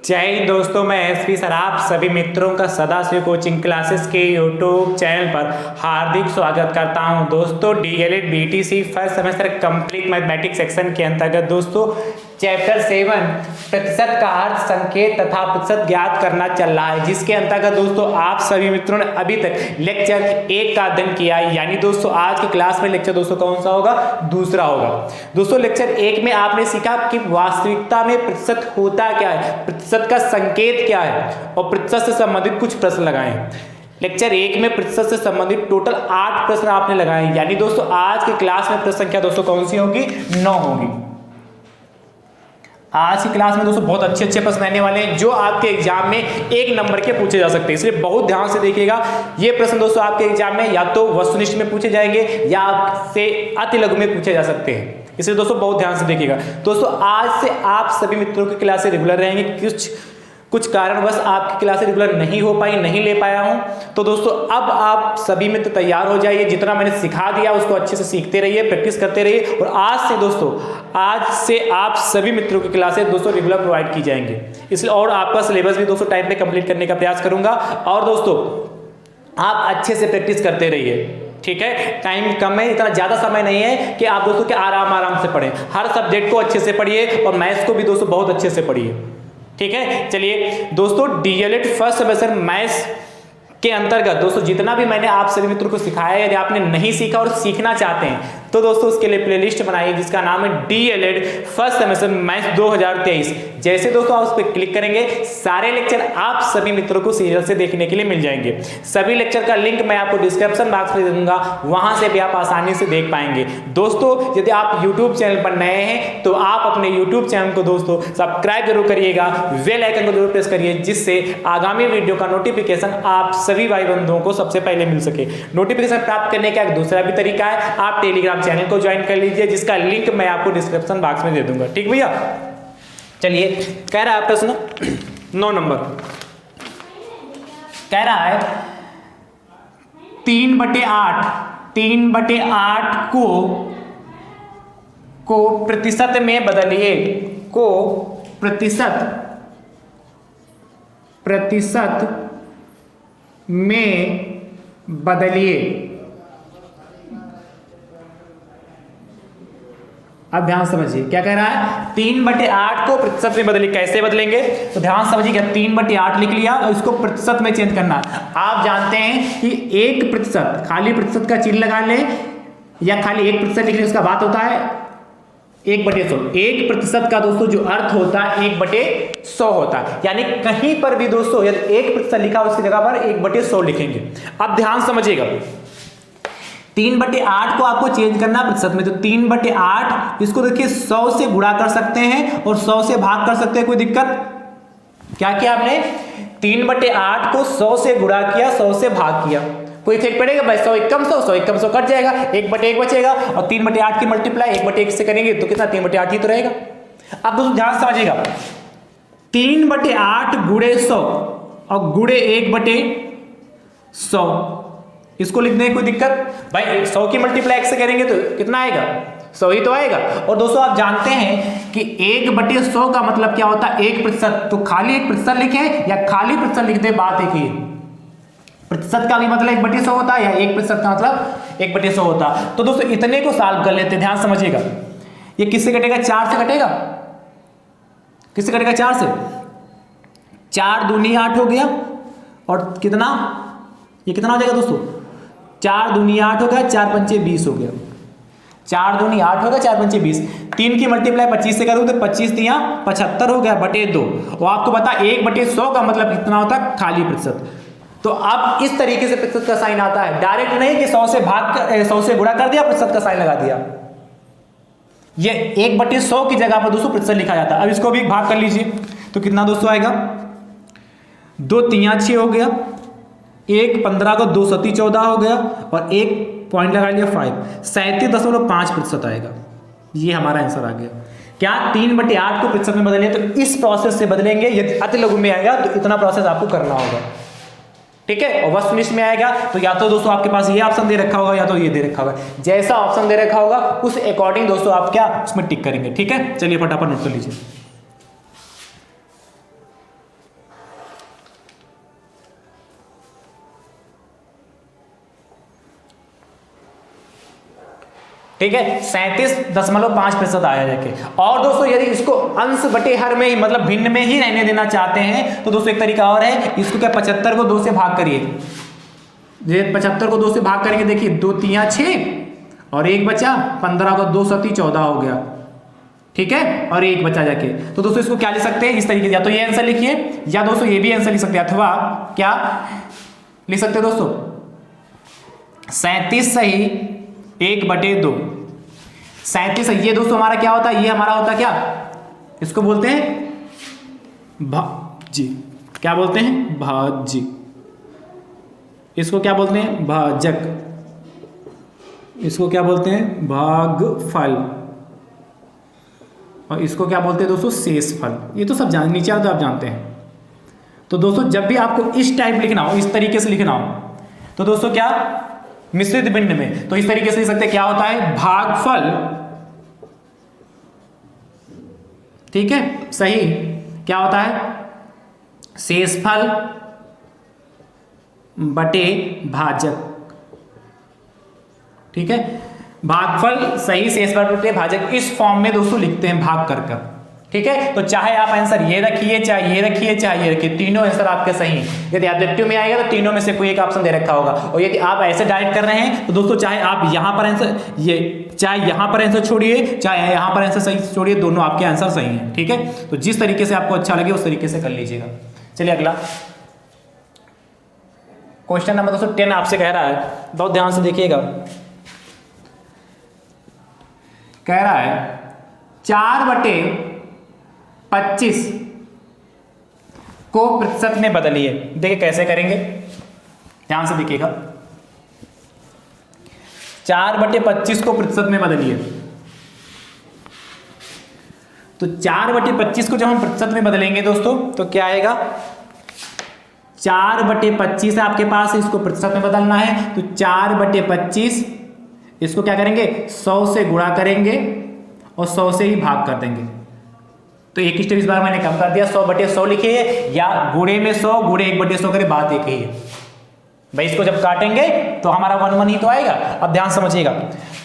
जय हिंद दोस्तों, मैं एसपी सर आप सभी मित्रों का सदाशिव कोचिंग क्लासेस के यूट्यूब चैनल पर हार्दिक स्वागत करता हूं। दोस्तों DElEd BTC first semester complete mathematics section के अंतर्गत दोस्तों चैप्टर 7 प्रतिशत का अर्थ संकेत तथा प्रतिशत ज्ञात करना चल रहा है, जिसके अंतर्गत दोस्तों आप सभी मित्रों ने अभी तक लेक्चर 1 का अध्ययन किया है। यानी दोस्तों आज की क्लास में लेक्चर दोस्तों कौन सा होगा? दूसरा होगा। दोस्तों लेक्चर 1 में आपने सीखा कि वास्तविकता में प्रतिशत होता क्या है, प्रतिशत का संकेत क्या है और प्रतिशत से संबंधित कुछ प्रश्न लगाए। लेक्चर 1 में प्रतिशत से संबंधित टोटल 8 प्रश्न आपने लगाए। यानी दोस्तों आज की क्लास में प्रश्न संख्या दोस्तों कौन सी होगी? 9 होगी। आज की क्लास में दोस्तों बहुत अच्छे प्रश्न रहने वाले हैं जो आपके एग्जाम में 1 नंबर के पूछे जा सकते हैं, इसलिए बहुत ध्यान से देखिएगा। ये प्रश्न दोस्तों आपके एग्जाम में या तो वस्तुनिष्ठ में पूछे जाएंगे या आपसे अति लघु में पूछे जा सकते हैं, इसलिए दोस्तों बहुत ध्यान से देखिएगा। दोस्तों आज से आप सभी मित्रों की क्लासें रेगुलर रहेंगे। कुछ कारणवश आपकी क्लासें रेगुलर नहीं हो पाई, नहीं ले पाया हूं, तो दोस्तों अब आप सभी मित्र तैयार हो जाइए। जितना मैंने सिखा दिया उसको अच्छे से सीखते रहिए, प्रैक्टिस करते रहिए। और आज से आप सभी मित्रों की क्लासें दोस्तों रेगुलर प्रोवाइड की जाएंगी, इसलिए और आपका सिलेबस भी दोस्तों टाइम पे कंप्लीट करने का प्रयास करूंगा। और दोस्तों आप अच्छे से प्रैक्टिस करते रहिए, ठीक है। टाइम कम है, इतना ज्यादा समय नहीं है कि आप दोस्तों के आराम से पढ़ें। हर सब्जेक्ट को अच्छे से पढ़िए और मैथ्स को भी दोस्तों बहुत अच्छे से पढ़िए, ठीक है। चलिए दोस्तों डीएलएड फर्स्ट सेमेस्टर मैथ्स के अंतर्गत दोस्तों जितना भी मैंने आप सभी मित्रों को सिखाया है, यदि आपने नहीं सीखा और सीखना चाहते हैं तो दोस्तों उसके लिए प्लेलिस्ट बनाइए जिसका नाम है डीएलएड फर्स्ट सेमेस्टर मैथ्स 2023। जैसे दोस्तों आप उस पर क्लिक करेंगे सारे लेक्चर आप सभी मित्रों को सीरियल से देखने के लिए मिल जाएंगे। सभी लेक्चर का लिंक मैं आपको डिस्क्रिप्शन बॉक्स में दे दूंगा, वहां से भी आप आसानी से देख पाएंगे। दोस्तों यदि आप यूट्यूब चैनल पर नए हैं तो आप अपने यूट्यूब चैनल को दोस्तों सब्सक्राइब जरूर करिएगा, बेल आइकन को जरूर प्रेस करिए, जिससे आगामी वीडियो का नोटिफिकेशन आप सभी भाई बंधुओं को सबसे पहले मिल सके। नोटिफिकेशन प्राप्त करने का एक दूसरा भी तरीका है, आप टेलीग्राम चैनल को ज्वाइन कर लीजिए जिसका लिंक मैं आपको डिस्क्रिप्शन बॉक्स में दे दूंगा, ठीक भैया। चलिए कह रहा है प्रश्न 9 नंबर, कह रहा है 3/8 को प्रतिशत में बदलिए, को प्रतिशत में बदलिए। अब ध्यान समझिए क्या कह रहा है, 3/8 को प्रतिशत में बदलिए। कैसे बदलेंगे तो ध्यान समझिए, 3/8 लिख लिया और इसको प्रतिशत में चेंज करना। आप जानते हैं कि 1% खाली प्रतिशत का चिन्ह लगा ले या खाली 1% लिख ले, उसका बात होता है 1/100। 1% का दोस्तों जो अर्थ होता है 1/100 होता है। यानी कहीं पर भी दोस्तों यदि 1% लिखा उसकी जगह पर 1/100 लिखेंगे। अब ध्यान समझिएगा, 3/8 को आपको चेंज करना प्रतिशत में, तो 3/8 इसको देखिए 100 से गुणा कर सकते हैं और 100 से भाग कर सकते हैं, कोई दिक्कत? क्या किया आपने? 3/8 को 100 से गुणा किया, 100 से भाग किया, कोई इफेक्ट पड़ेगा भाई? 100 एकम 100 कट जाएगा, 1/1 बचेगा और 3/8 की मल्टीप्लाई 1/1 से करेंगे तो कितना? 3/8 ही तो रहेगा। अब दोस्तों ध्यान समझिएगा, 3/8 गुणे 100 और गुणे 1/100 इसको लिख दें, कोई दिक्कत भाई? 100 की मल्टीप्लाई 1 से करेंगे तो कितना आएगा? 100 ही तो आएगा। और दोस्तों आप जानते हैं कि 1/100 का मतलब क्या होता है? 1%। तो खाली 1% लिखे या खाली प्रतिशत लिख दे, बात एक ही। प्रतिशत का भी मतलब 1/100 होता है या 1% का मतलब 1/100 होता। तो दोस्तों इतने को सॉल्व कर लेते हैं, ध्यान समझिएगा। ये किससे कटेगा? 4 से कटेगा। किससे कटेगा? 4 से। 4 दूनी 8 हो गया और कितना? ये कितना हो जाएगा दोस्तों? 4 दूनी 8 हो गया, 4 पंचे 20 हो गया। 4 दूनी 8 होगा, 4 पंचे 20। 3 की मल्टीप्लाई 25 से करूँ तो 25 दिया 75 हो गया बटे 2। और आपको पता 1/100 का मतलब कितना होता है? खाली प्रतिशत। तो अब इस तरीके से प्रतिशत का साइन आता है, डायरेक्ट नहीं कि 100 से भाग कर 100 से गुणा कर दिया प्रतिशत का साइन लगा दिया। ये 1/100 की जगह पर दोस्तों प्रतिशत लिखा जाता है। अब इसको भी भाग कर लीजिए तो कितना दोस्तों आएगा? 2 3 6 हो गया, 1 15 को 2 7 14 हो गया और 1 पॉइंट लगा लिया 5, 37.5% आएगा। ये हमारा आंसर आ गया। क्या 3/8 को प्रतिशत में बदलिए? तो इस प्रोसेस से बदलेंगे। यदि अति लघु में आएगा तो इतना प्रोसेस आपको करना होगा, ठीक है। और वस्तुनिष्ठ में आएगा तो या तो दोस्तों आपके पास ये ऑप्शन दे रखा होगा या तो ये दे रखा होगा। जैसा ऑप्शन दे रखा होगा उस अकॉर्डिंग दोस्तों आप क्या उसमें टिक करेंगे, ठीक है। चलिए फटाफट नोट कर लीजिए। ठीक है, 37.5% आया जाके। और दोस्तों यदि इसको अंश बटे हर में ही मतलब भिन्न में ही रहने देना चाहते हैं तो दोस्तों एक तरीका और है, इसको क्या 75 को 2 से भाग करिए। 75 को 2 से भाग करेंगे, देखिए 2 3 6 और 1 बचा, 15 को 2 7 14 हो गया, ठीक है, और 1 बचा जाके। तो दोस्तों इसको क्या लिख सकते हैं इस तरीके से, या तो ये आंसर लिखिए या दोस्तों ये भी आंसर लिख सकते हैं, अथवा क्या लिख सकते हैं दोस्तों 37 सही 1/2। 37 ये दोस्तों हमारा क्या होता है, ये हमारा होता है क्या, इसको बोलते हैं भाज्य। क्या बोलते हैं, भाज्य। इसको क्या बोलते हैं, भाजक। इसको क्या बोलते हैं, भागफल। और इसको क्या बोलते हैं दोस्तों, शेषफल। ये तो सब जान, नीचे तो आप जानते हैं। तो दोस्तों जब भी आपको इस टाइप लिखना हो, इस तरीके से लिखना हो, तो दोस्तों क्या मिश्रित भिन्न में तो इस तरीके से लिख सकते हैं, क्या होता है, भागफल, ठीक है, सही, क्या होता है, शेषफल बटे भाजक, ठीक है, भागफल सही शेषफल बटे भाजक, इस फॉर्म में दोस्तों लिखते हैं भाग कर कर, ठीक है। तो चाहे आप आंसर ये रखिए, चाहे ये रखिए, चाहे ये रखिए, तीनों आंसर आपके सही हैं। यदि ऑब्जेक्टिव में आएगा तो तीनों में से कोई एक ऑप्शन दे रखा होगा। और यदि आप ऐसे डायरेक्ट कर रहे हैं तो दोस्तों चाहे आप यहां पर आंसर ये, चाहे यहां पर आंसर छोड़िए, चाहे यहां पर आंसर सही छोड़िए, दोनों आपके आंसर सही हैं, ठीक है। तो जिस तरीके से आपको अच्छा लगे उस तरीके से कर लीजिएगा। चलिए अगला क्वेश्चन नंबर दोस्तों 10 आपसे कह रहा है, बहुत ध्यान से देखिएगा। कह रहा है 4/25 को प्रतिशत में बदलिए। देखिए कैसे करेंगे, ध्यान से देखिएगा। 4/25 को प्रतिशत में बदलिए। तो 4/25 को जब हम प्रतिशत में बदलेंगे दोस्तों तो क्या आएगा, 4/25 है आपके पास, इसको प्रतिशत में बदलना है। तो 4/25 इसको क्या करेंगे, 100 से गुणा करेंगे और 100 से ही भाग कर देंगे। तो एक स्टेप इस बार मैंने कम कर दिया, 100/100 लिखिए या गुणे में 100 गुणे 1/100 करें, बात एक ही है भाई। इसको जब काटेंगे तो हमारा 1 1 ही तो आएगा। अब ध्यान समझिएगा,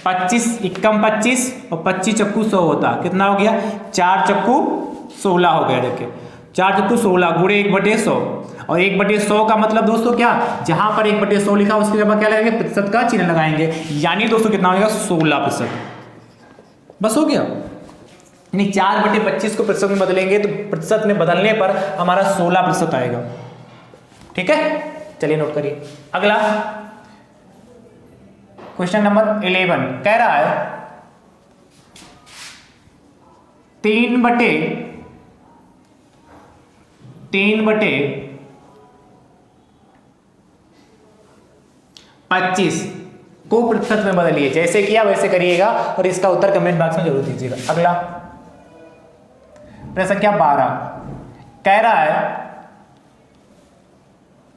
25 एकम 25 और 25 चक्कू 100 होता, कितना हो गया, 4 चक्कू 16 हो गया। देखिए 4 चक्कू 16 गुणे 1/100 और 1/100 का मतलब दोस्तों क्या, जहां पर 1/100 लिखा उसके बाद क्या लगाएंगे, प्रतिशत का चिन्ह लगाएंगे। यानी दोस्तों कितना होगा, 16%। बस हो गया। यानी 4/25 को प्रतिशत में बदलेंगे तो प्रतिशत में बदलने पर हमारा 16% आएगा, ठीक है। चलिए नोट करिए। अगला क्वेश्चन नंबर 11 कह रहा है 3/25 को प्रतिशत में बदलिए। जैसे किया वैसे करिएगा और इसका उत्तर कमेंट बॉक्स में जरूर दीजिएगा। अगला प्रश्न संख्या 12 कह रहा है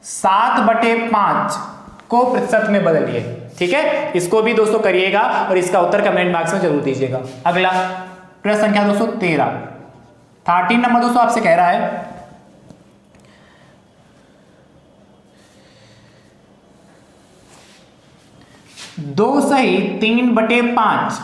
7/5 को प्रतिशत में बदलिए, ठीक है। इसको भी दोस्तों करिएगा और इसका उत्तर कमेंट बॉक्स में जरूर दीजिएगा। अगला प्रश्न संख्या दोस्तों 13 नंबर दोस्तों आपसे कह रहा है 2 सही 3/5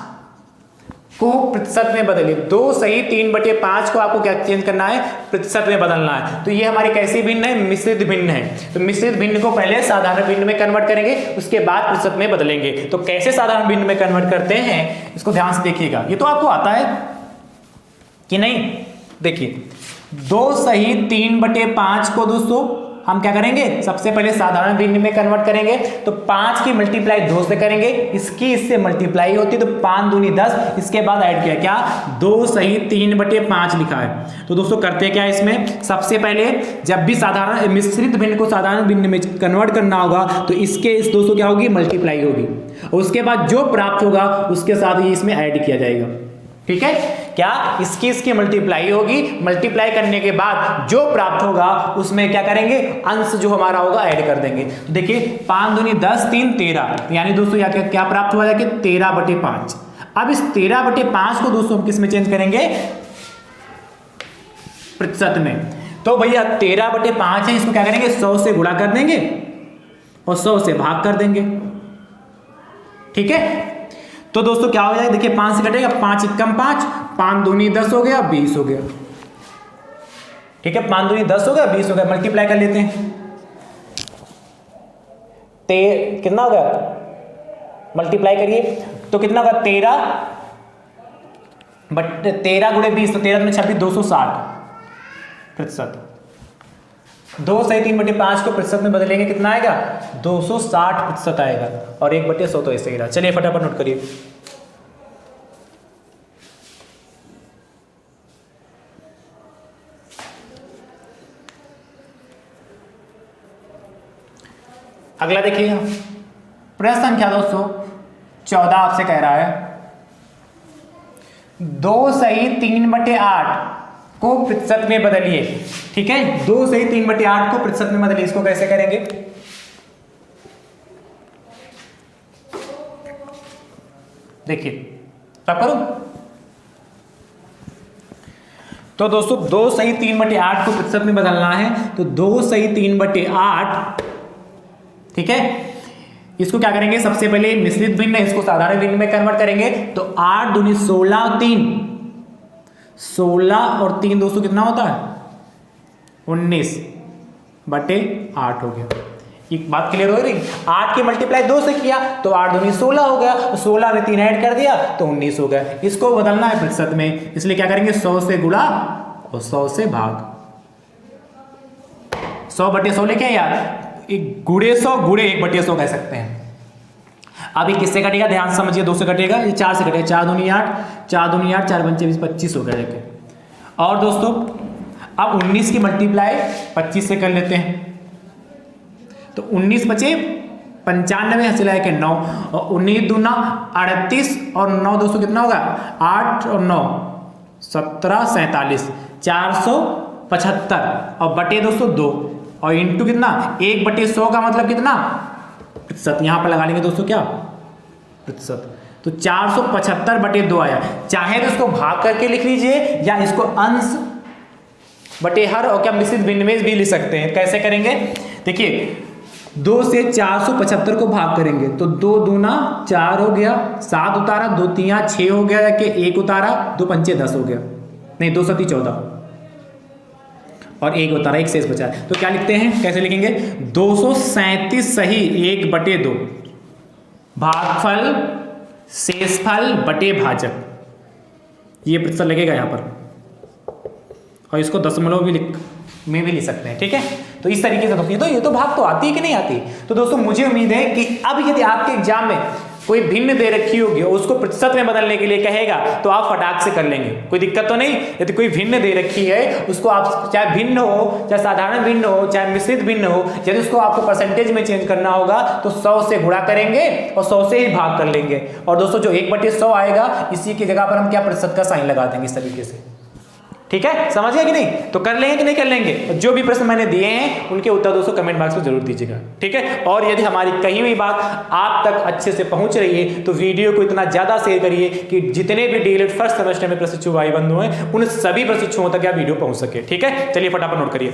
को प्रतिशत में बदलिए। 2 सही 3/5 को आपको क्या चेंज करना है, प्रतिशत में बदलना है। तो ये हमारी कैसी भिन्न है, मिश्रित भिन्न है। तो मिश्रित भिन्न को पहले साधारण भिन्न में कन्वर्ट करेंगे, उसके बाद प्रतिशत में बदलेंगे। तो कैसे साधारण भिन्न में कन्वर्ट करते हैं इसको ध्यान से देखिएगा। ये तो आपको आता है कि नहीं, देखिए 2 सही 3/5 को दोस्तों हम क्या करेंगे, सबसे पहले साधारण भिन्न में कन्वर्ट करेंगे। तो 5 की मल्टीप्लाई 2 से करेंगे, इसकी इससे मल्टीप्लाई होती है तो 5 दूनी 10, इसके बाद ऐड किया क्या, 2 सही 3/5 लिखा है। तो दोस्तों करते क्या इसमें, सबसे पहले जब भी साधारण मिश्रित भिन्न को साधारण भिन्न में कन्वर्ट करना होगा तो इसके इस दोस्तों क्या होगी, मल्टीप्लाई होगी और उसके बाद जो प्राप्त होगा उसके साथ ही इसमें ऐड किया जाएगा, ठीक है। क्या, इसकी मल्टीप्लाई होगी, मल्टीप्लाई करने के बाद जो प्राप्त होगा उसमें क्या करेंगे, अंश जो हमारा होगा ऐड कर देंगे। तो देखिए 5 दूनी 10 3 13, यानी दोस्तों यहाँ क्या प्राप्त हुआ जाके 13/5। अब इस 13/5 को दोस्तों हम किस में चेंज करेंगे, प्रतिशत में। तो भैया 13/5 है, इसको क्या करेंगे 100 से गुणा कर देंगे और 100 से भाग कर देंगे, ठीक है। तो दोस्तों क्या हो जाएगा, देखिए 5 से कटेगा, 5 एकम 5, 5 दूनी 10 हो गया, 20 हो गया। ठीक है, 5 दूनी 10 हो गया, 20 हो गया। मल्टीप्लाई कर लेते हैं, कितना होगा, मल्टीप्लाई करिए तो कितना होगा, 13 गुणे 20, तो 13 में 26, 260%। 2 सही 3/5 को प्रतिशत में बदलेंगे, कितना आएगा, 260% आएगा। और 1/100 तो ऐसे ही रहा। चलिए फटाफट नोट करिए। अगला देखिए, प्रश्न संख्या 214 आपसे कह रहा है 2 सही 3/8 को प्रतिशत में बदलिए। ठीक है, 2 सही 3/8 को प्रतिशत में बदलिए। इसको कैसे करेंगे, देखिए तब करो। तो दोस्तों 2 सही 3/8 को प्रतिशत में बदलना है, तो 2 सही 3/8, ठीक है, इसको क्या करेंगे, सबसे पहले मिश्रित भिन्न है, इसको साधारण भिन्न में कन्वर्ट करेंगे। तो 8 दूनी 16 और 3, 16 और 3 दोस्तों कितना होता है, 19/8 हो गया। एक बात क्लियर हो रही, 8 की मल्टीप्लाई 2 से किया तो 8 दूनी 16 हो गया, तो 16 में 3 ऐड कर दिया तो 19 हो गया। इसको बदलना है प्रतिशत में, इसलिए क्या करेंगे, 100 से गुणा और 100 से भाग। 100/100 लेके यार, गुणे 100 गुणे 1/100 कह सकते हैं। अब ये किससे कटेगा, ध्यान से समझिए, 2 से कटेगा, ये 4 से कटेगा, 4 दूनी 8, 4 दूनी 8, 4 पंचे 20, 25 हो गया। देखिए, और दोस्तों अब 19 की मल्टीप्लाई 25 से कर लेते हैं, तो 19 बचे 95, हंसी के 9, और 19 दूना 38 और 9 दोस्तों कितना होगा, 8 और 9 17, 47, 475 और बटे दोस्तों 2 और इंटू कितना, 1/100 का मतलब कितना, प्रतिशत। यहां पर लगा लेंगे दोस्तों क्या, प्रतिशत। तो 475/2 आया। चाहे तो इसको भाग करके लिख लीजिए या इसको अंश बटे हर और क्या मिश्रित भिन्न में भी लिख सकते हैं। कैसे करेंगे, देखिए 2 से 475 को भाग करेंगे तो 2 दूना 4 हो गया, 7 उतारा, 2 तिया 6 हो गया, कि 1 उतारा, 2 पंचे 10 हो गया, नहीं 2 सती 14 और 1 उतारा, 1 शेष बचा। तो क्या लिखते हैं, कैसे लिखेंगे, 237 सही 1/2 भागफल शेषफल बटे भाजक, ये प्रतिशत लगेगा यहाँ पर। और इसको दशमलव भी में भी लिख सकते हैं। ठीक है, तो इस तरीके से दोस्तों ये तो भाग तो आती है कि नहीं आती। तो दोस्तों मुझे उम्मीद है कि अब यदि आपके एग्जाम में कोई भिन्न दे रखी होगी और उसको प्रतिशत में बदलने के लिए कहेगा तो आप फटाक से कर लेंगे, कोई दिक्कत तो नहीं। यदि कोई भिन्न दे रखी है उसको आप चाहे भिन्न हो, चाहे साधारण भिन्न हो, चाहे मिश्रित भिन्न हो, यदि उसको आपको परसेंटेज में चेंज करना होगा तो 100 से गुणा करेंगे और 100 से ही भाग कर लेंगे। और दोस्तों जो 1/100 आएगा इसी की जगह पर हम क्या प्रतिशत का साइन लगा देंगे इस तरीके से। ठीक है, समझ गए कि नहीं, तो कर लेंगे कि नहीं कर लेंगे। जो भी प्रश्न मैंने दिए हैं उनके उत्तर दोस्तों कमेंट बॉक्स में जरूर दीजिएगा। ठीक है, और यदि हमारी कहीं भी बात आप तक अच्छे से पहुंच रही है तो वीडियो को इतना ज्यादा शेयर करिए कि जितने भी डीएलएड फर्स्ट सेमेस्टर में प्रशिक्षु भाई बंधु हैं उन सभी प्रशिक्षुओं तक यह वीडियो पहुंच सके। ठीक है, चलिए फटाफट नोट करिए।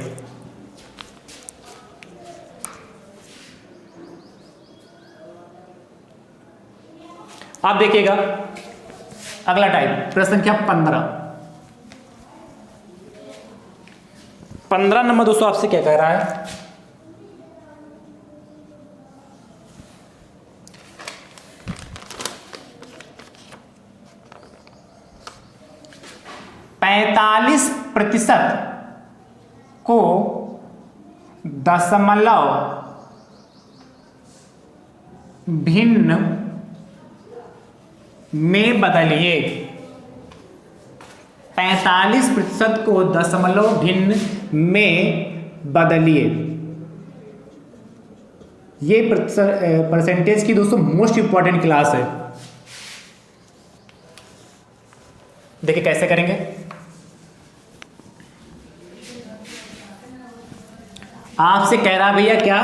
आप देखिएगा अगला टाइप प्रश्न संख्या 15 नंबर दोस्तों आपसे क्या कह रहा है, %45 को दशमलव भिन्न में बदलिए। 45% को दशमलव भिन्न में बदलिए। ये परसेंटेज की दोस्तों मोस्ट इंपॉर्टेंट क्लास है। देखिए कैसे करेंगे, आपसे कह रहा भैया क्या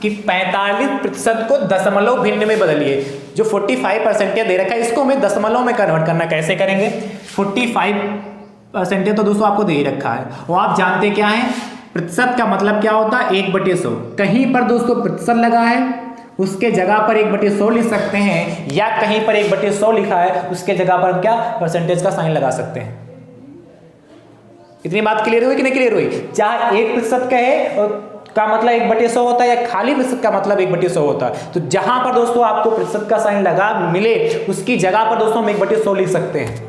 कि 45% को दशमलव भिन्न में बदलिए। जो 45% दे रखा है इसको हमें दशमलव में कन्वर्ट करना, कैसे करेंगे। 45% तो दोस्तों आपको दे ही रखा है और आप जानते क्या है, प्रतिशत का मतलब क्या होता है 1/100। कहीं पर दोस्तों प्रतिशत लगा है उसके जगह पर 1/100 लिख सकते हैं, या कहीं पर 1/100 लिखा है उसके जगह पर हम क्या परसेंटेज का साइन लगा सकते हैं। इतनी बात क्लियर हुई कि नहीं क्लियर हुई? चाहे 1% कहे और का मतलब 1/100 होता है, या खाली प्रतिशत का मतलब 1/100 होता है। तो जहां पर दोस्तों आपको प्रतिशत का साइन लगा मिले उसकी जगह पर दोस्तों हम 1/100 लिख सकते हैं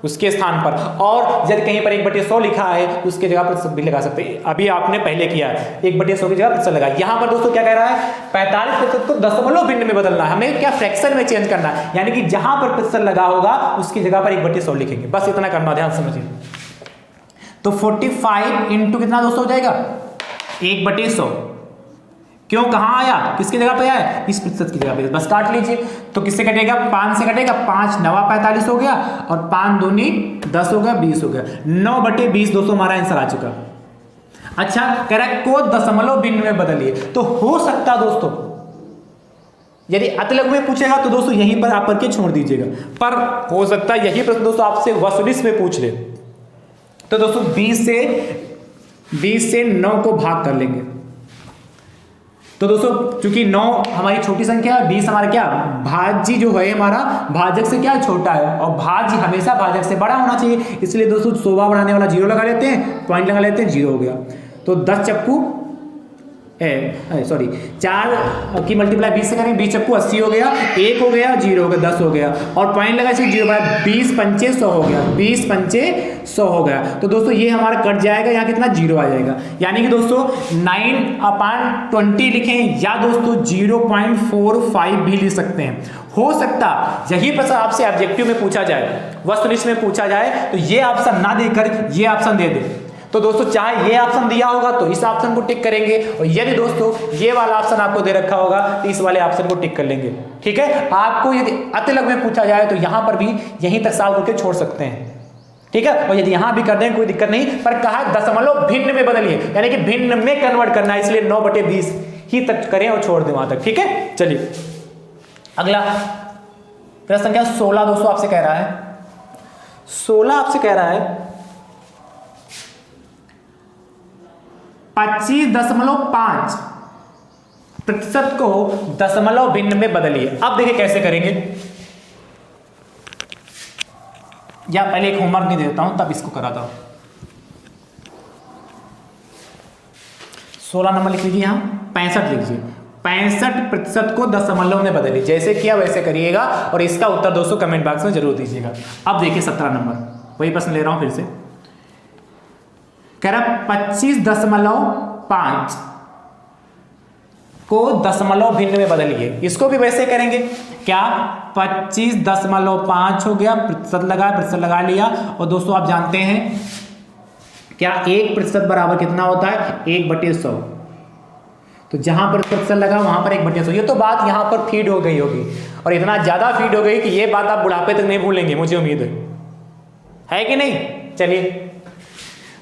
उसके स्थान पर, और यदि कहीं पर 1/100 लिखा है उसके जगह प्रतिशत भी लगा सकते हैं। अभी आपने पहले किया है, 1/100 की जगह प्रतिशत लगा। यहां पर दोस्तों क्या कह रहा है, 45% को दशमलव भिन्न में बदलना है, हमें क्या फ्रैक्शन में चेंज करना है, यानी कि जहां पर प्रतिशत लगा होगा उसकी जगह पर 1/100 लिखेंगे, बस इतना करना, ध्यान समझिए। तो 45 इंटू कितना दोस्तों हो जाएगा 1/100, क्यों कहां आया, किसकी जगह पे आया, इस प्रतिशत की जगह पे, बस काट लीजिए। तो किससे कटेगा, 5 से कटेगा, 5 9 45 हो गया, और 5 दूनी 10 हो गया, 20 हो गया, 9/20 दोस्तों हमारा आंसर आ चुका। अच्छा कह रहा है को दशमलव भिन्न में बदलिए, तो हो सकता दोस्तों यदि अतिलघु में पूछेगा तो दोस्तों यहीं पर आप करके छोड़ दीजिएगा, पर हो सकता है यही प्रश्न दोस्तों आपसे वसुलिस में पूछ ले। तो दोस्तों 20 से 9 को भाग कर लेंगे। तो दोस्तों चूंकि 9 हमारी छोटी संख्या है, 20 हमारा क्या भाज्य जो है हमारा भाजक से क्या छोटा है, और भाज्य हमेशा भाजक से बड़ा होना चाहिए, इसलिए दोस्तों शोभा बढ़ाने वाला 0 लगा लेते हैं, पॉइंट लगा लेते हैं, 0 हो गया। तो 10 चक्कू 4 की मल्टीप्लाई 20 से करेंगे, 20 चक्कू 80 हो गया, 1 हो गया, 0 हो गया, 10 हो गया, और पॉइंट लगा इसे 0 बनाया, 20 पंचे 100 हो गया, 20 पंचे 100 हो गया। तो दोस्तों ये हमारा कट जाएगा, यहाँ कितना 0 आ जाएगा, यानी कि दोस्तों 9/20 लिखें, या दोस्तों 0.45 भी लिख सकते हैं। हो सकता यही प्रश्न आपसे ऑब्जेक्टिव में पूछा जाए, वस्तुनिष्ठ में पूछा जाए, तो ये ऑप्शन ना देकर ये ऑप्शन दे दे। तो दोस्तों चाहे ये ऑप्शन दिया होगा तो इस ऑप्शन को टिक करेंगे, और यदि दोस्तों ये वाला ऑप्शन आपको दे रखा होगा तो इस वाले ऑप्शन को टिक कर लेंगे। ठीक है, आपको यदि अतिलघु में पूछा जाए तो यहां पर भी यहीं तक सॉल्व करके छोड़ सकते हैं। ठीक है, और यदि यहां भी कर दें कोई दिक्कत नहीं, पर कहा दशमलव भिन्न में बदलिए, यानी कि भिन्न में कन्वर्ट करना है, इसलिए 9/20 ही तक करें और छोड़ दें वहां तक। ठीक है, चलिए अगला प्रश्न संख्या 16 दोस्तों आपसे कह रहा है, 16 आपसे कह रहा है 25.5 प्रतिशत को दशमलव भिन्न में बदलिए। अब देखिए कैसे करेंगे, या पहले एक होमवर्क नहीं देता हूं तब इसको कराता हूं। 16 नंबर लिख लीजिए, यहां 65 लीजिए, 65% को दशमलव में बदलिए, जैसे किया वैसे करिएगा, और इसका उत्तर दोस्तों कमेंट बॉक्स में जरूर दीजिएगा। अब देखिए 17 नंबर, वही प्रश्न ले रहा हूं फिर से, कह रहा 25.5 को दशमलव भिन्न में बदलिए। इसको भी वैसे करेंगे, क्या 25.5 हो गया, प्रतिशत लगा लिया, और दोस्तों आप जानते हैं क्या 1% बराबर कितना होता है 1/100। तो जहां पर प्रतिशत लगा वहां पर 1/100। ये तो बात यहां पर फीड हो गई होगी, और इतना ज्यादा फीड हो गई कि ये बात आप बुढ़ापे तक नहीं भूलेंगे, मुझे उम्मीद है कि नहीं। चलिए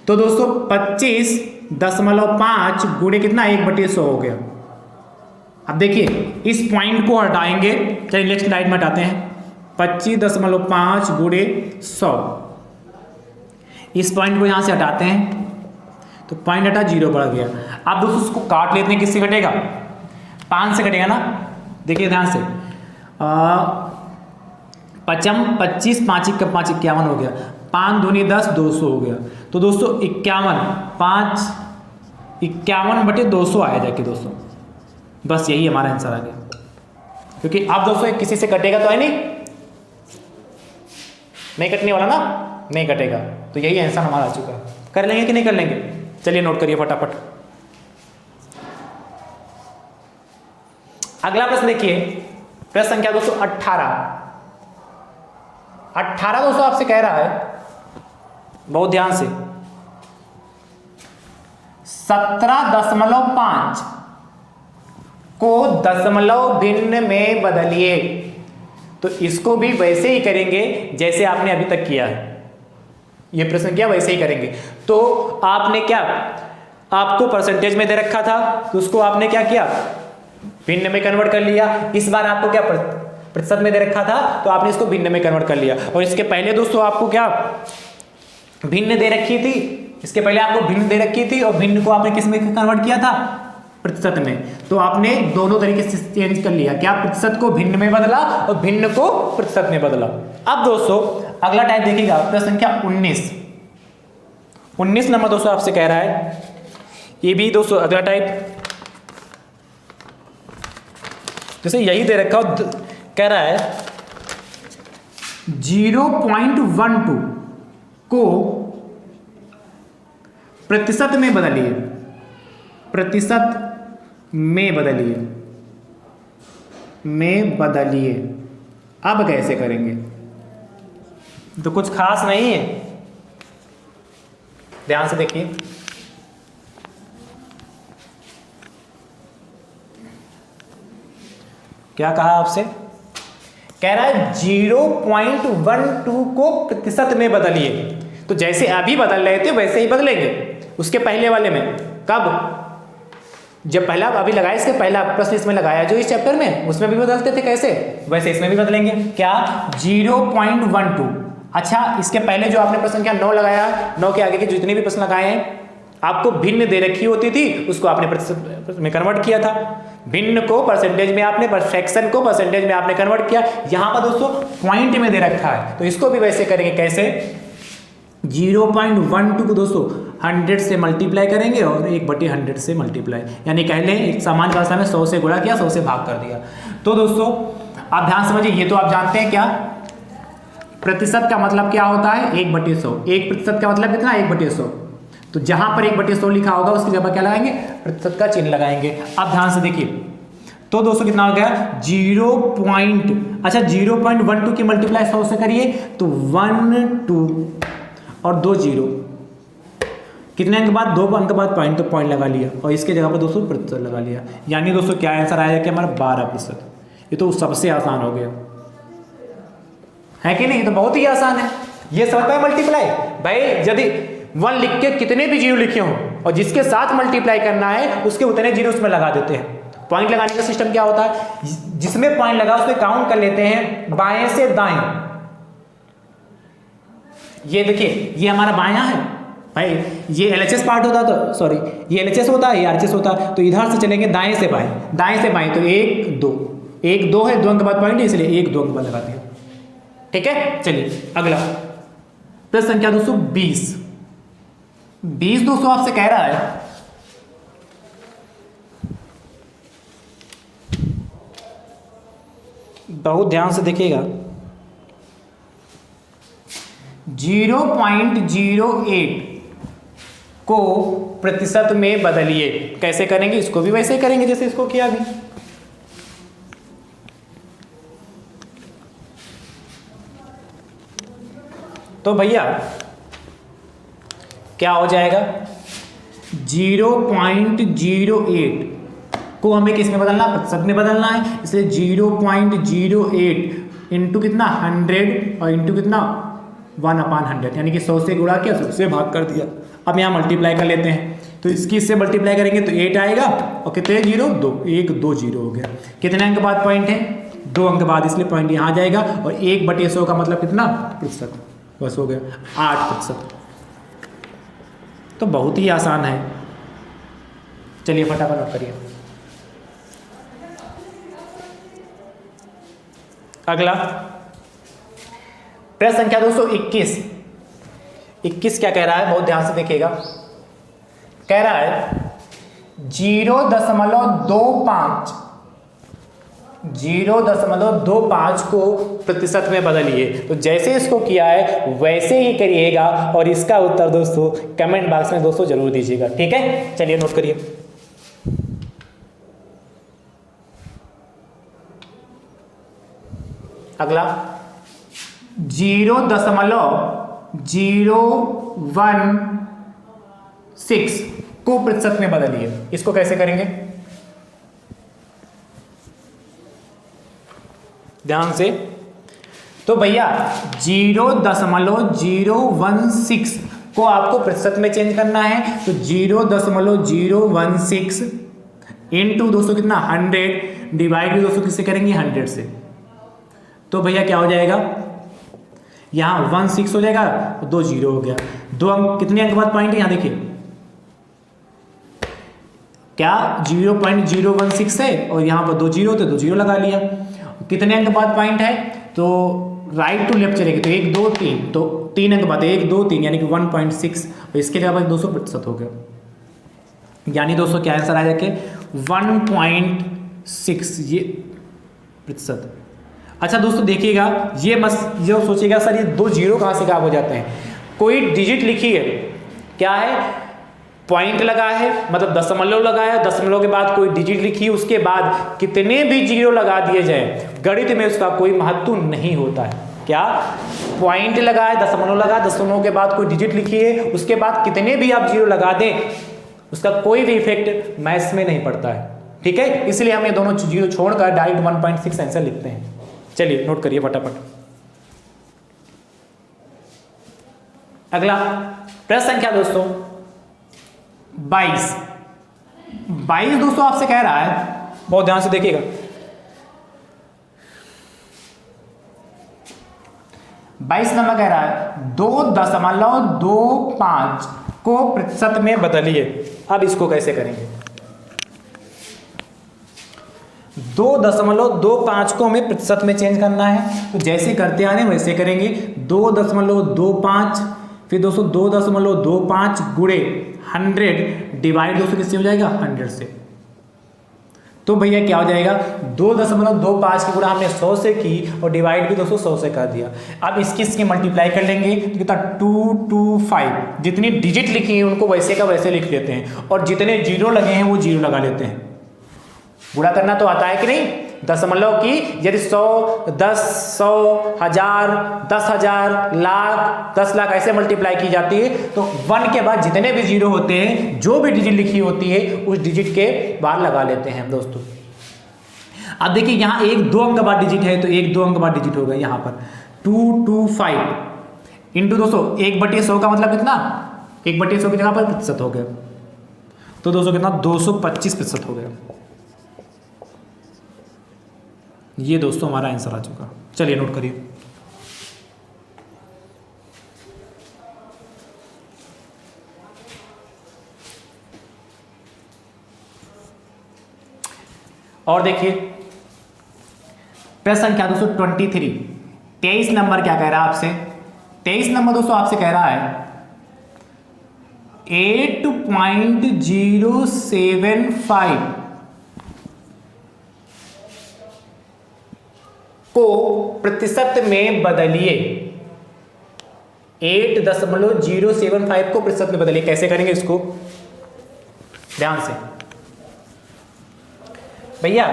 तो दोस्तों 25.5 गुणे कितना 1/100 हो गया। अब देखिए इस पॉइंट को हटाएंगे, चलिए नेक्स्ट स्लाइड में हटाते हैं, 25.5 गुणे 100, इस पॉइंट को यहां से हटाते हैं, तो पॉइंट हटा 0 बढ़ गया। अब दोस्तों उसको काट लेते हैं, किससे कटेगा 5 से कटेगा ना, देखिए ध्यान से, 25 5 51 हो गया, 5 दूनी 10 200 हो गया। तो दोस्तों 51/200 आया जाके दोस्तों, बस यही हमारा आंसर आ गया, क्योंकि अब दोस्तों किसी से कटेगा तो है नहीं कटने वाला ना, नहीं कटेगा, तो यही आंसर हमारा आ चुका है। कर लेंगे कि नहीं कर लेंगे, चलिए नोट करिए फटाफट। अगला प्रश्न देखिए, प्रश्न संख्या दोस्तों 18 दोस्तों आपसे कह रहा है, बहुत ध्यान से, 17.5 को दशमलव भिन्न में बदलिए। तो इसको भी वैसे ही करेंगे जैसे आपने अभी तक किया है, ये प्रश्न किया वैसे ही करेंगे। तो आपने क्या, आपको परसेंटेज में दे रखा था तो उसको आपने क्या किया, भिन्न में कन्वर्ट कर लिया। इस बार आपको क्या प्रतिशत में दे रखा था तो आपने इसको भिन्न में कन्वर्ट कर लिया। और इसके पहले दोस्तों आपको क्या भिन्न दे रखी थी, इसके पहले आपको भिन्न दे रखी थी, और भिन्न को आपने किस में कन्वर्ट किया था, प्रतिशत में। तो आपने दोनों तरीके से चेंज कर लिया, क्या प्रतिशत को भिन्न में बदला और भिन्न को प्रतिशत में बदला। अब दोस्तों अगला टाइप देखिएगा, प्रश्न संख्या 19 नंबर दोस्तों आपसे कह रहा है, ये भी दोस्तों अगला टाइप, जैसे यही दे रखा हो, कह रहा है 0.12 को प्रतिशत में बदलिए, प्रतिशत में बदलिए। अब कैसे करेंगे, तो कुछ खास नहीं है, ध्यान से देखिए। क्या कहा आपसे, कह रहा है 0.12 को प्रतिशत में बदलिए। तो जैसे अभी बदल रहे थे वैसे ही बदलेंगे, उसके पहले वाले में। कब, जब पहला अभी लगाया, इसके पहला प्रश्न इसमें लगाया जो इस चैप्टर में, उसमें भी बदलते थे कैसे, वैसे इसमें भी बदलेंगे। क्या 0.12। अच्छा, इसके पहले जो आपने प्रश्न संख्या 9 लगाया, 9 के आगे के जितने भी प्रश्न लगाए हैं, आपको भिन्न दे रखी होती थी, उसको आपने प्रतिशत में कन्वर्ट किया था। भिन्न को परसेंटेज में आपने, फ्रैक्शन को परसेंटेज में आपने कन्वर्ट किया। यहां पर दोस्तों पॉइंट में दे रखा है, तो इसको भी वैसे करेंगे। कैसे, 0.12 को दोस्तों 100 से मल्टीप्लाई करेंगे और 1/100 से मल्टीप्लाई, यानी कह लें एक सामान्य भाषा में 100 से गुणा किया, 100 से भाग कर दिया। तो दोस्तों आप ध्यान समझिए, ये तो आप जानते हैं क्या प्रतिशत का मतलब क्या होता है, 1/100। 1% का मतलब कितना, 1/100। तो जहां पर 1/100 लिखा होगा उसकी जगह क्या लगाएंगे, प्रतिशत का चिन्ह लगाएंगे। अब ध्यान से देखिए, तो दोस्तों कितना हो गया, 0.12 की मल्टीप्लाई 100 से करिए तो 1 2 और 2 0, कितने अंक बाद, 2 अंक बाद पॉइंट, तो पॉइंट लगा लिया और इसके जगह पर दोस्तों प्रतिशत लगा लिया। यानी दोस्तों क्या आंसर आएगा कि हमारा 12%। ये तो सबसे आसान हो गया, है कि नहीं, तो बहुत ही आसान है। ये सब है मल्टीप्लाई। भाई यदि 1 लिख के कितने भी जीरो लिखे हों और जिसके साथ मल्टीप्लाई करना है उसके उतने जीरो उसमें लगा देते हैं। पॉइंट लगाने का सिस्टम क्या होता है, जिसमें पॉइंट लगा उसमें काउंट कर लेते हैं बाएं से दाएं। ये देखिए, ये हमारा बायां है भाई, ये LHS पार्ट होता, तो सॉरी ये LHS होता है, ये RHS होता है। तो इधर से चलेंगे दाएं से बाएं, दाएं से बाएं, तो 1 2 1 2 है, 2 अंक बाद पॉइंट, इसलिए 1 2 अंक बाद लगा दिया। ठीक है, चलिए अगला प्रश्न संख्या 220 दोस्तों आपसे कह रहा है, बहुत ध्यान से देखिएगा, 0.08 को प्रतिशत में बदलिए। कैसे करेंगे, इसको भी वैसे ही करेंगे जैसे इसको किया अभी। तो भैया क्या हो जाएगा, 0.08 को हमें किस में बदलना, प्रतिशत में बदलना है, इसलिए 0.08 इंटू कितना 100 और इंटू कितना 1/100, यानी कि 100 से गुणा किया, 100 से भाग कर दिया। अब यहाँ मल्टीप्लाई कर लेते हैं, तो इसकी इससे मल्टीप्लाई करेंगे तो 8 आएगा और कितने जीरो, 2, 1 2 0 हो गया। कितने अंक बाद पॉइंट है, 2 अंक बाद, इसलिए पॉइंट यहाँ जाएगा और 1/100 का मतलब कितना, प्रतिशत, बस हो गया 8%। तो बहुत ही आसान है, चलिए फटाफट नोट करिए। अगला प्रश्न संख्या 221 क्या कह रहा है, बहुत ध्यान से देखिएगा। कह रहा है 0.25 को प्रतिशत में बदलिए। तो जैसे इसको किया है वैसे ही करिएगा और इसका उत्तर दोस्तों कमेंट बॉक्स में दोस्तों जरूर दीजिएगा। ठीक है, चलिए नोट करिए। अगला 0.016 को प्रतिशत में बदलिए। इसको कैसे करेंगे, ध्यान से। तो भैया 0.016 को आपको प्रतिशत में चेंज करना है, तो 0.016 इंटू दोस्तों कितना 100 डिवाइड दोस्तों किससे करेंगे, 100 से। तो भैया क्या हो जाएगा, यहाँ 16 हो जाएगा, 2 0 हो गया। 2 अंक, कितने अंक बाद पॉइंट है यहाँ देखिए, क्या 0.016 है और यहाँ पर 2 जीरो थे, 2 जीरो लगा लिया। कितने अंक बाद पॉइंट है, तो राइट टू लेफ्ट चलेगी तो 1 2 3, तो 3 अंक बाद 1 2 3 यानी कि 1.6, और इसके जगह 200% हो गया, यानी दोस्तों क्या आंसर आ जाके 1.6 ये प्रतिशत। अच्छा दोस्तों देखिएगा, ये जो सोचिएगा सर ये 2 जीरो कहाँ से गायब हो जाते हैं, कोई डिजिट लिखी है, क्या है पॉइंट लगा है, मतलब दशमलव लगाया, दशमलव के बाद कोई डिजिट लिखी, उसके बाद कितने भी जीरो लगा दिए जाए, गणित में उसका कोई महत्व नहीं होता है। क्या पॉइंट लगा है, दशमलव लगा, दशमलव के बाद कोई डिजिट लिखी है, उसके बाद कितने भी आप जीरो लगा दें, उसका कोई भी इफेक्ट मैथ्स में नहीं पड़ता है। ठीक है, इसलिए हम ये दोनों जीरो छोड़कर डायरेक्ट 1.6 आंसर लिखते हैं। चलिए नोट करिए फटाफट। अगला प्रश्न संख्या दोस्तों 22 दोस्तों आपसे कह रहा है, बहुत ध्यान से देखिएगा, 22 नंबर कह रहा है 2.25 को प्रतिशत में बदलिए। अब इसको कैसे करेंगे, 2.25 को हमें प्रतिशत में चेंज करना है, तो जैसे करते आ रहे हैं वैसे करेंगे। 2.25 फिर दोस्तों 2.25 गुणे 100 डिवाइड दोस्तों किससे हो जाएगा 100 से, तो भैया क्या हो जाएगा 2.25 की गुणा हमने 100 से की और डिवाइड भी दोस्तों 100 से कर दिया। अब इसकी मल्टीप्लाई कर लेंगे तो कितना 225, जितनी डिजिट लिखी है उनको वैसे का वैसे लिख लेते हैं और जितने जीरो लगे हैं वो जीरो लगा लेते हैं। गुणा करना तो आता है कि नहीं, दशमलव की यदि 100 10 100 1000 10,000 लाख 10 लाख ऐसे मल्टीप्लाई की जाती है, तो 1 के बाद जितने भी जीरो होते हैं, जो भी डिजिट लिखी होती है उस डिजिट के बाद लगा लेते हैं दोस्तों। अब देखिए यहाँ 1 2 अंक बाद डिजिट है, तो 1 2 अंक बाद डिजिट होगा यहाँ पर 225 इंटू दोस्तों 1/100 का मतलब कितना, 1/100 की जगह पर प्रतिशत हो गया, तो दोस्तों कितना 225% हो गया। ये दोस्तों हमारा आंसर आ चुका। चलिए नोट करिए। और देखिए प्रश्न संख्या दोस्तों 23 नंबर क्या कह रहा है आपसे, 23 नंबर दोस्तों आपसे कह रहा है 8.075 को प्रतिशत में बदलिए। 8.075 को प्रतिशत में बदलिए। कैसे करेंगे इसको, ध्यान से भैया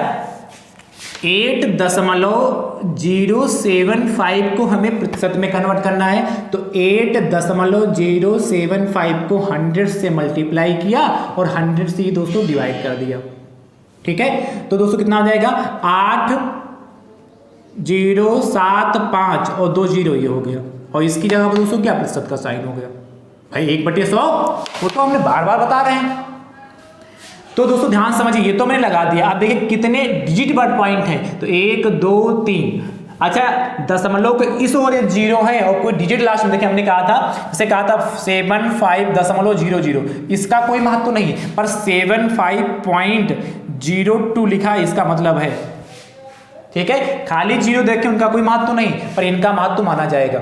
8.075 को हमें प्रतिशत में कन्वर्ट करना है, तो 8.075 को 100 से मल्टीप्लाई किया और 100 से ही दोस्तों डिवाइड कर दिया। ठीक है, तो दोस्तों कितना हो जाएगा 8.075 और 2 जीरो ये हो गया, और इसकी जगह पर दोस्तों क्या प्रतिशत का साइन हो गया भाई 1/100, वो तो हमने बार बार बता रहे हैं। तो दोस्तों ध्यान समझिए, ये तो मैंने लगा दिया। आप देखिए कितने डिजिट वर्ड पॉइंट हैं, तो 1 2 3। अच्छा दशमलव के इस ओर जीरो है और कोई डिजिट लास्ट में देखिए हमने कहा था, जैसे कहा था 75.00, इसका कोई महत्व नहीं, पर 75.02 लिखा है, इसका मतलब है। ठीक है, खाली जीरो देखें उनका कोई महत्व नहीं, पर इनका महत्व माना जाएगा।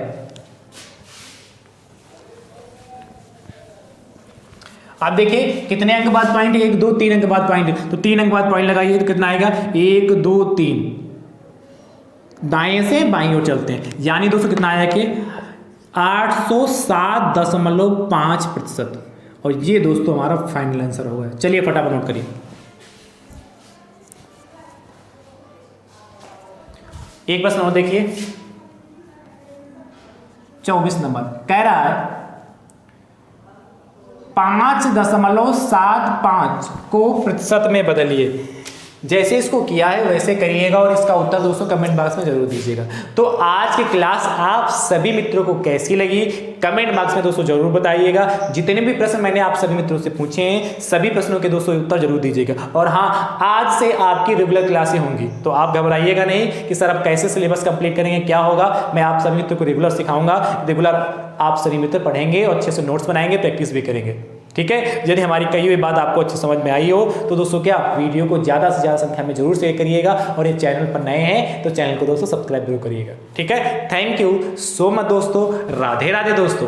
आप देखिए कितने अंक बाद पॉइंट, 1 2 3 अंक बाद पॉइंट, तो 3 अंक बाद पॉइंट लगाइए तो कितना आएगा 1 2 3, दाएं से बाईं ओर चलते हैं, यानी दोस्तों कितना आया कि 807.5%, और ये दोस्तों हमारा फाइनल आंसर होगा। चलिए फटाफट नोट करिए। एक प्रश्न और देखिए 24 नंबर कह रहा है 5.75 को प्रतिशत में बदलिए। जैसे इसको किया है वैसे करिएगा और इसका उत्तर दोस्तों कमेंट बॉक्स में जरूर दीजिएगा। तो आज की क्लास आप सभी मित्रों को कैसी लगी कमेंट बॉक्स में दोस्तों जरूर बताइएगा। जितने भी प्रश्न मैंने आप सभी मित्रों से पूछे हैं सभी प्रश्नों के दोस्तों उत्तर जरूर दीजिएगा। और हाँ, आज से आपकी रेगुलर क्लासें होंगी, तो आप घबराइएगा नहीं कि सर अब कैसे सिलेबस कंप्लीट करेंगे, क्या होगा। मैं आप सभी मित्रों को रेगुलर सिखाऊंगा, रेगुलर आप सभी मित्र पढ़ेंगे और अच्छे से नोट्स बनाएंगे, प्रैक्टिस भी करेंगे। ठीक है। यदि हमारी कही हुई बात आपको अच्छी समझ में आई हो तो दोस्तों क्या वीडियो को ज़्यादा से ज़्यादा संख्या में जरूर शेयर करिएगा, और ये चैनल पर नए हैं तो चैनल को दोस्तों सब्सक्राइब जरूर करिएगा। ठीक है, थैंक यू सो मच दोस्तों, राधे राधे दोस्तों।